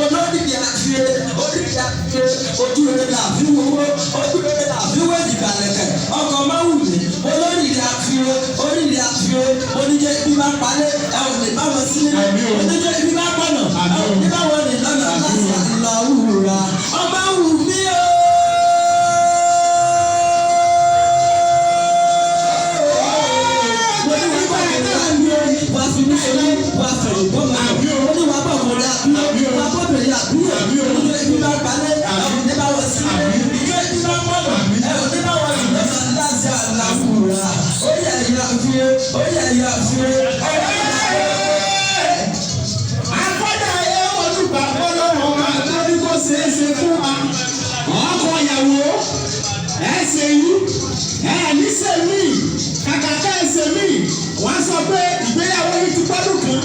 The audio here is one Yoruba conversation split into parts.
olórí ni àfihàn orí ni àfihàn ojú rẹ̀ là fi wọ́wọ́ ojú rẹ̀ là fi wọ́ ìdìbàlẹ̀kẹ̀ ọkọ̀ máa wù mí olórí ni àfihàn orí ni àfihàn oníjẹ́ ibi máa palẹ̀ ẹ̀ ò lè bá wọn sílẹ̀ oníjẹ́ ibi máa pọ̀nà ẹ̀ ò ní bá wọn rìn lọ́nà láti àlọ́ wúra ọba wù mí o. Wà fẹ̀rẹ̀ gbọ́mọ̀ ní wà bọ̀ mọ̀lẹ́ àbúrò wà bọ̀ bẹ̀rẹ̀ àbúrò nínú ibi bá palẹ̀ àwọn ní bá wọ̀ sí ìjọ ibi bá pọ̀nà ẹ̀ ò ní bá wọ̀ sí lọ́sàn láti àlàfùrà ó yẹ ìyá fúre ó yẹ ìyá fúre Akọ́dà ayé olùgbà ọlọ́run máa lórí kó ṣeéṣe fún wa. Ọkọ ìyàwó ẹsẹ̀ yìí níṣẹ́ mi kàkà ká ẹsẹ̀ mi wọ́n sọ pé ìgbéyàwó yìí ti gbọ́dún kan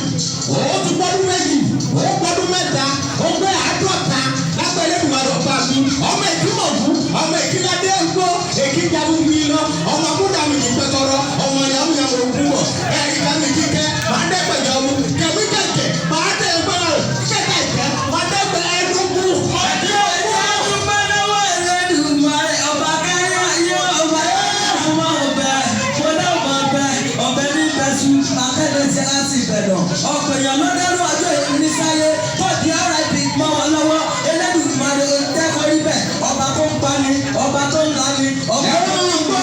ó ti gbọ́dún méjì ó gbọ́dún mẹ́ta ó gbé àádọ́ta lápẹ̀lẹ́ ìwádọ̀ pa mi ọmọ ìdúmọ̀dú ọmọ ìkíládé ẹgbó èkíjàmú mi lọ ọmọ abúdàmì ìpẹ́tọ́rọ ọmọ ìyàwó yàwó òkú bọ̀ ìdàmì kíkẹ́ máa dẹ́gbẹ̀jọ mu kẹ̀mí kẹ̀kẹ́ máa dẹ́ gbọ́dọ̀ kẹ̀kẹ́ ìkẹ́ máa dẹ́gbẹ̀ ẹ̀dúnkù. Ọ̀pọ̀ èèyàn ló dẹ́rù ọjọ́ ìpínlẹ̀ sáyé tó di RIP mọ́ wọn lọ́wọ́ Elédùmarè tẹ́kọ̀ọ́ ibẹ̀ ọba tó ń pani ọba tó ń lani ọba tó ń gbó.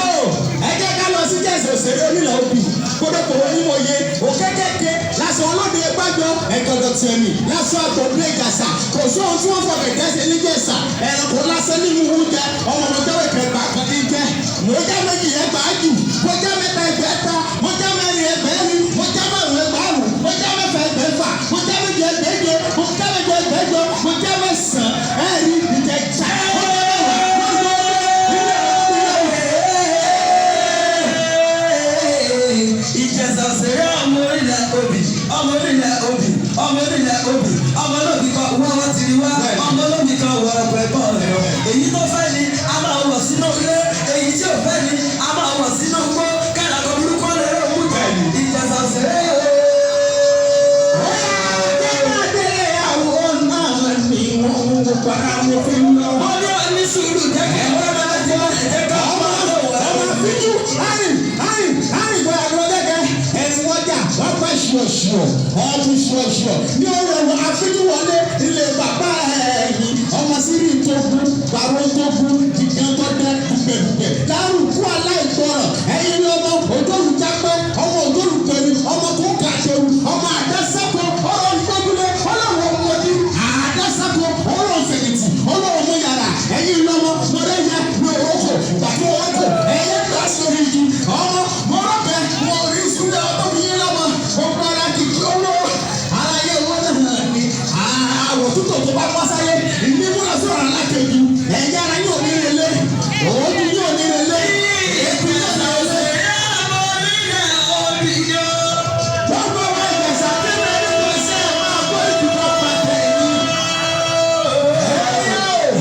Ẹ jẹ́ ká lọ sí jẹ́sẹ̀ òṣèré onílà òbí kódókò onímọ̀ye òkèkèké lásán olóde gbàgbọ́ ẹ̀kọ́dọ̀ tẹ̀mí lásán àtọ̀dún ìjàsà kò sí ohun tí wọ́n fọ kẹ̀kẹ́ sí ní jẹ̀sà ẹ̀rọ̀kọ̀ lásán nínú oúnjẹ ọmọ ọmọdéwé kẹgbà kan ní jẹ́ mọ̀já méjì ẹgbàá jù mọ̀já mẹ́ta ẹgbẹ̀ẹ́ta mọ̀já mẹ́rin ẹgbẹ̀ẹ́rin mọ̀já márùn ẹgbàárùn mọ̀já mẹ́fà ẹgbẹ̀ẹ́fà mọ̀já méje ẹgbẹ̀ẹ́jọ mọ̀já méje ẹgbẹ̀ẹ́jọ mọ̀já mẹ́sàn-án ẹ̀rí ìjẹ̀jà Ìjẹ̀ṣà òṣèré ọmọ orílẹ̀ òbí ọmọ orílẹ̀ òbí ọmọ orílẹ̀ òbí ọmọ olóbì kan wọ́n ti rí wá ọmọ olóbì kan wọ ọgbẹ́ bọ́ọ̀lù èyí tó fẹ́ ni a máa wọ̀ sínú ilé èyí tí ò fẹ́ ni a máa wọ̀ sínú igbó kẹ́lẹ́kọ̀ọ́ burúkú lérò mú jẹ Ìjẹ̀ṣà òṣèré wọ́n ní ọ̀ní sùúrù jẹ́kẹ́ wọ́n máa jẹ́ ẹ̀jẹ̀ ká ọmọ fíjú ọdún ṣùọ̀ṣùọ̀ ní ọ̀rọ̀ ẹ̀wọ̀n afíjú wọlé ilé bàbá ẹ̀yìn ọmọ sírí tó kú bàbá tó kú ìgbẹ́ tó dẹ́ dùgbẹ̀dùgbẹ̀ lárúkú aláìgbọràn ẹ̀yin ni ọmọ òdòlùjápẹ́ ọmọ òdòlùpẹ̀lú ọmọ tó kàṣẹ́wù ọmọ àdásẹ́kọ̀ ọ̀rọ̀ ìgbẹ́gúlé ọlọ́run ọmọdé àdásẹ́kọ̀ ọ̀rọ̀ ìfẹ̀yìntì ọlọ́run ọmọ yàrá ẹ̀yin lọ́mọ mọ̀lẹ́yẹ ní òwòkò gbàgbọ́ wọ́kọ̀ ẹ̀yẹ kásìrì ju ọmọ mọ̀rọ̀bẹ mọ̀ orí ìsúlẹ̀ ọdún yìí lọ́mọ gbogbo ara kìkì owó aláyé owó náà ni àwọ̀ tútù tó bá wá sáyé ìmímúra sọ̀rọ̀ alákejì ẹ̀yà ara yóò ní relé òótú yóò ní relé ètò yóò ní relé. Gbogbo ọmọ Ìjẹ̀ṣà tí wọ́n ní kò sí ẹ̀ máa gbọ́ ìdúró pàtẹ́ yìí.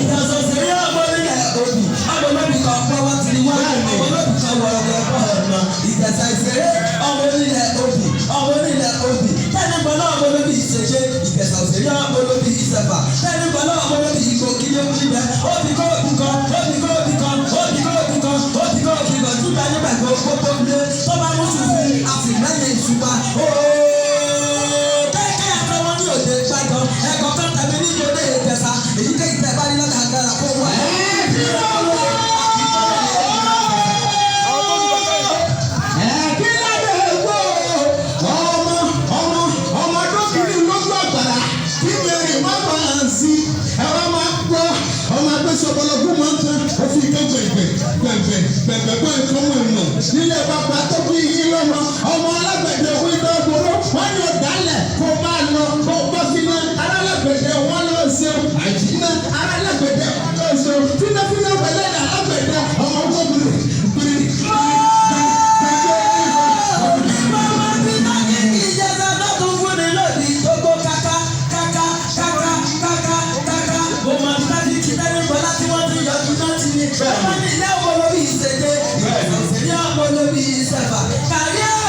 Ìjẹ̀ṣà òṣèré ọmọ orílẹ̀ òbí ọmọ olóbì kan pọ́wọ́ ti rí wá ọmọ olóbì kan wọ ọgbẹ́ bọ́ọ̀lù Ìjẹ̀ṣà òṣèré ọmọ orílẹ̀ òbí ọmọ orílẹ̀ òbí tẹ́lẹ̀ bọ́ náà ọmọ olóbì ìṣẹ̀ṣẹ̀ Ìjẹ̀ṣà òṣèré ọmọ olóbì ìṣẹ̀fà tẹ́lẹ̀ bọ́ náà ọmọ olóbì ìkó kílé ó kílẹ̀ òbí kó òbí kan òbí kó òbí kan òbí kó òbí kan òbí kó òbí kan túbọ̀ nígbà tó gbogbo ilé tó bá mú sùfì àfìlẹ́yìn ìṣùpá kẹ́kẹ́ àtọwọ́ ní òde gbàgbọ́ ẹ̀kọ́ kan tàbí ní ìjọba Ìjẹ̀ṣà èyíkéyìí tẹ̀ bá ní lọ́kà àgàrà kó wà. Sọ̀bọ̀lọ́gbọ̀n máa ń tán òfin gbẹ̀gbẹ̀ ìtọ́wọ̀ ìnà nílẹ̀ bàbá tó bí yín lọ́wọ́ ọmọ alágbẹ̀dẹ òwe tó gbòòrò wọ́n ní ọ̀dálẹ̀ kó máa lọ kó bọ́ sínú alágbẹ̀dẹ wọn lọ sí o àjìnà alágbẹ̀dẹ wọn lọ sí o fínàfínà pẹ̀lẹ́ ní alágbẹ̀dẹ ọmọ gbọ́dọ̀ gbìrì. Ọmọ ní ilé ọmọ olóbi ìṣèjẹ, ìṣèjẹ ọmọ olóbi ìṣẹ̀fà, kàrí ọ̀ọ́.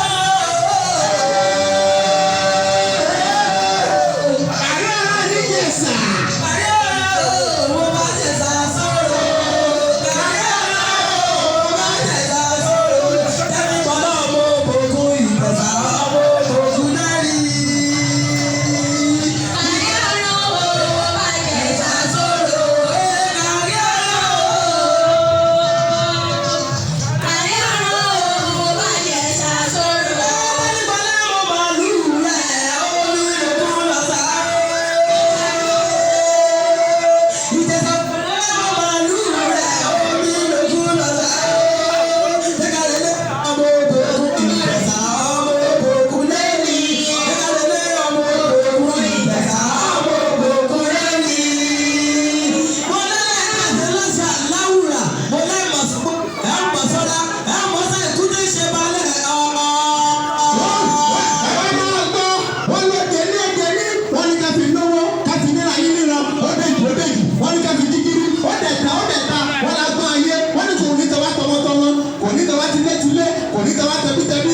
kò ní tẹ́wá tẹbítẹbí.